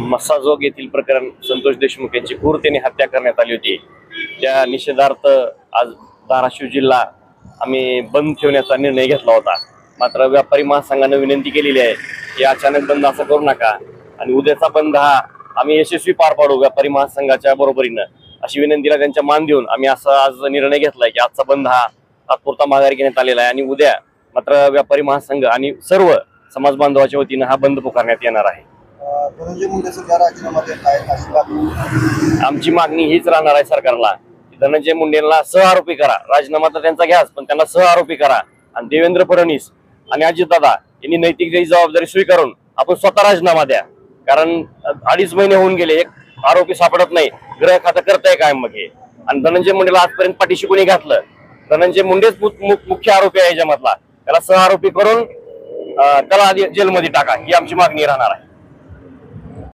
मस्साजोग येथील प्रकरण संतोष देशमुख यांची क्रूरतेने हत्या करण्यात आली होती। त्या निषेधार्थ आज धाराशिव जिल्हा आम्ही बंद ठेवण्याचा निर्णय घेतला होता। मात्र व्यापारी महासंघाने विनंती केलेली आहे की अचानक बंद असं करू नका आणि उद्याचा बंद हा आम्ही यशस्वी पार पाडू व्यापारी महासंघाच्या बरोबरीनं, अशी विनंतीला त्यांच्या मान देऊन आम्ही असा आज निर्णय घेतलाय की आजचा बंद हा तात्पुरता माघारी घेण्यात आलेला आहे आणि उद्या मात्र व्यापारी महासंघ आणि सर्व समाज बांधवाच्या वतीनं हा बंद पुकारण्यात येणार आहे। धनंजय मुंडे सध्या राजीनामा देत आहेत अशी बातमी। आमची मागणी हीच राहणार आहे सरकारला की धनंजय मुंडेंना सहआरोपी करा, राजीनामा तर त्यांचा घ्याच पण त्यांना सहआरोपी करा आणि देवेंद्र फडणवीस आणि अजितदादा यांनी नैतिक जबाबदारी स्वीकारून आपण स्वतः राजीनामा द्या। कारण 2.5 महिने होऊन गेले, एक आरोपी सापडत नाही, गृह खातं करताय काय मग हे? आणि धनंजय मुंडेला आजपर्यंत पाठीशी कोणी घातलं? धनंजय मुंडेच मुख्य आरोपी आहे याच्यामधला, त्याला सहआरोपी करून त्याला जेलमध्ये टाका, ही आमची मागणी राहणार आहे।